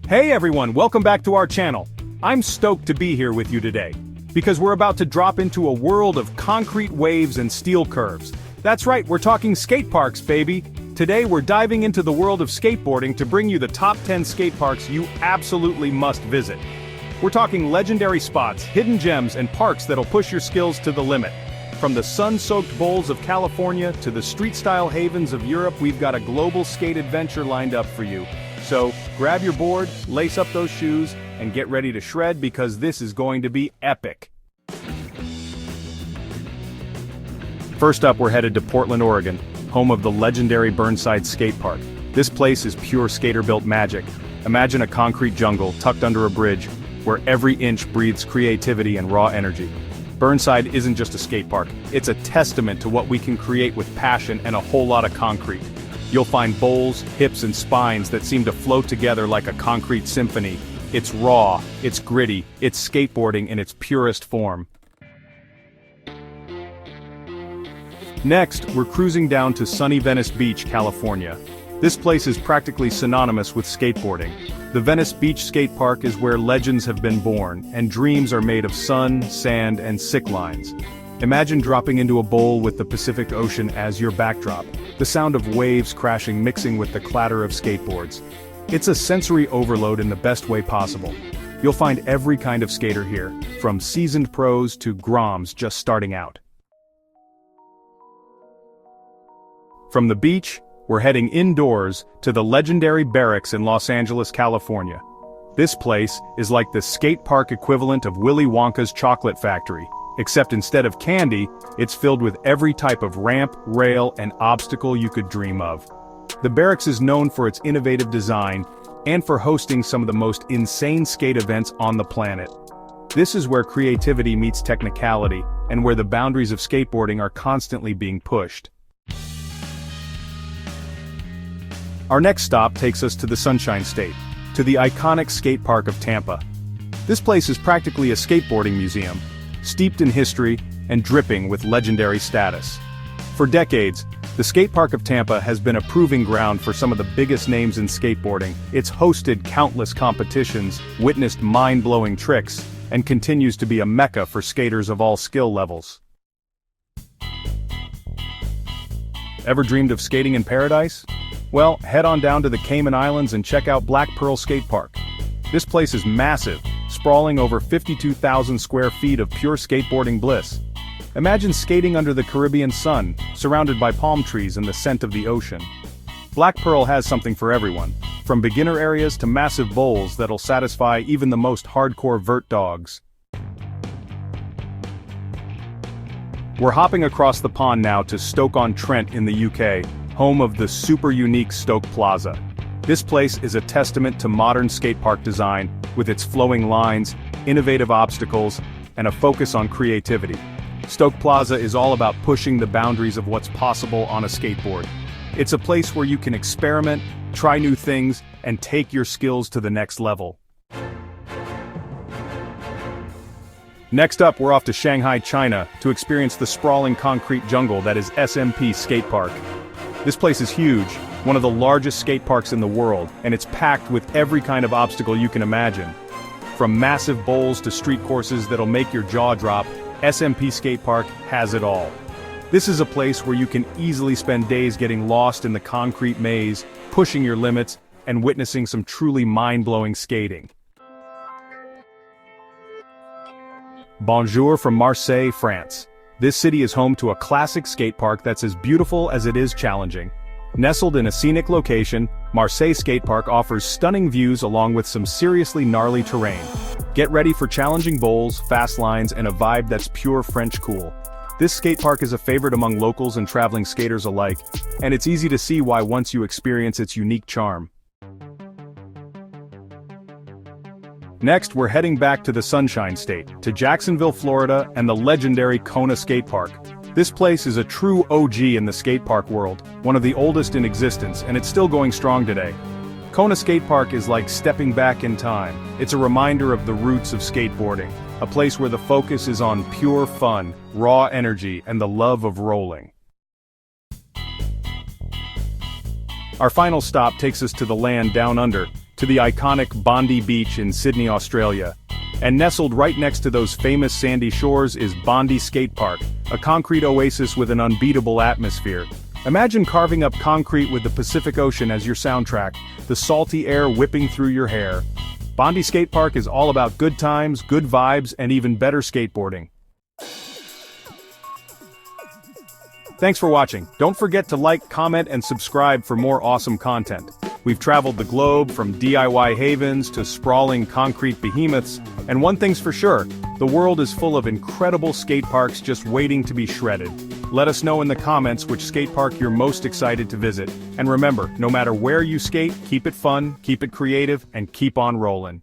Hey everyone, welcome back to our channel. I'm stoked to be here with you today, because we're about to drop into a world of concrete waves and steel curves. That's right, we're talking skate parks, baby. Today we're diving into the world of skateboarding to bring you the top 10 skate parks you absolutely must visit. We're talking legendary spots, hidden gems, and parks that'll push your skills to the limit. From the sun-soaked bowls of California to the street-style havens of Europe, we've got a global skate adventure lined up for you. So, grab your board, lace up those shoes, and get ready to shred because this is going to be epic. First up, we're headed to Portland, Oregon, home of the legendary Burnside Skatepark. This place is pure skater-built magic. Imagine a concrete jungle tucked under a bridge, where every inch breathes creativity and raw energy. Burnside isn't just a skate park, it's a testament to what we can create with passion and a whole lot of concrete. You'll find bowls, hips, and spines that seem to flow together like a concrete symphony. It's raw, it's gritty, it's skateboarding in its purest form. Next, we're cruising down to sunny Venice Beach, California. This place is practically synonymous with skateboarding. The Venice Beach Skatepark is where legends have been born, and dreams are made of sun, sand, and sick lines. Imagine dropping into a bowl with the Pacific Ocean as your backdrop, the sound of waves crashing mixing with the clatter of skateboards. It's a sensory overload in the best way possible. You'll find every kind of skater here, from seasoned pros to groms just starting out. From the beach, we're heading indoors to the legendary Berrics in Los Angeles, California. This place is like the skate park equivalent of Willy Wonka's chocolate factory, except instead of candy, it's filled with every type of ramp, rail, and obstacle you could dream of. The Berrics is known for its innovative design and for hosting some of the most insane skate events on the planet. This is where creativity meets technicality, and where the boundaries of skateboarding are constantly being pushed. Our next stop takes us to the Sunshine State, to the iconic Skatepark of Tampa. This place is practically a skateboarding museum, steeped in history and dripping with legendary status. For decades, the Skatepark of Tampa has been a proving ground for some of the biggest names in skateboarding. It's hosted countless competitions, witnessed mind-blowing tricks, and continues to be a mecca for skaters of all skill levels. Ever dreamed of skating in paradise? Well, head on down to the Cayman Islands and check out Black Pearl Skatepark. This place is massive, sprawling over 52,000 square feet of pure skateboarding bliss. Imagine skating under the Caribbean sun, surrounded by palm trees and the scent of the ocean. Black Pearl has something for everyone, from beginner areas to massive bowls that'll satisfy even the most hardcore vert dogs. We're hopping across the pond now to Stoke-on-Trent in the UK, home of the super unique Stoke Plaza. This place is a testament to modern skatepark design, with its flowing lines, innovative obstacles, and a focus on creativity. Stoke Plaza is all about pushing the boundaries of what's possible on a skateboard. It's a place where you can experiment, try new things, and take your skills to the next level. Next up, we're off to Shanghai, China, to experience the sprawling concrete jungle that is SMP Skatepark. This place is huge, one of the largest skate parks in the world, and it's packed with every kind of obstacle you can imagine. From massive bowls to street courses that'll make your jaw drop, SMP Skatepark has it all. This is a place where you can easily spend days getting lost in the concrete maze, pushing your limits, and witnessing some truly mind-blowing skating. Bonjour from Marseille, France. This city is home to a classic skate park that's as beautiful as it is challenging. Nestled in a scenic location, Marseille Skatepark offers stunning views along with some seriously gnarly terrain. Get ready for challenging bowls, fast lines, and a vibe that's pure French cool. This skate park is a favorite among locals and traveling skaters alike, and it's easy to see why once you experience its unique charm. Next, we're heading back to the Sunshine State, to Jacksonville, Florida, and the legendary Kona Skatepark. This place is a true OG in the skatepark world, one of the oldest in existence, and it's still going strong today. Kona Skatepark is like stepping back in time. It's a reminder of the roots of skateboarding, a place where the focus is on pure fun, raw energy, and the love of rolling. Our final stop takes us to the land down under, to the iconic Bondi Beach in Sydney, Australia. And nestled right next to those famous sandy shores is Bondi Skatepark, a concrete oasis with an unbeatable atmosphere. Imagine carving up concrete with the Pacific Ocean as your soundtrack, the salty air whipping through your hair. Bondi Skatepark is all about good times, good vibes, and even better skateboarding. Thanks for watching. Don't forget to like, comment, and subscribe for more awesome content. We've traveled the globe from DIY havens to sprawling concrete behemoths, and one thing's for sure, the world is full of incredible skate parks just waiting to be shredded. Let us know in the comments which skate park you're most excited to visit. And remember, no matter where you skate, keep it fun, keep it creative, and keep on rolling.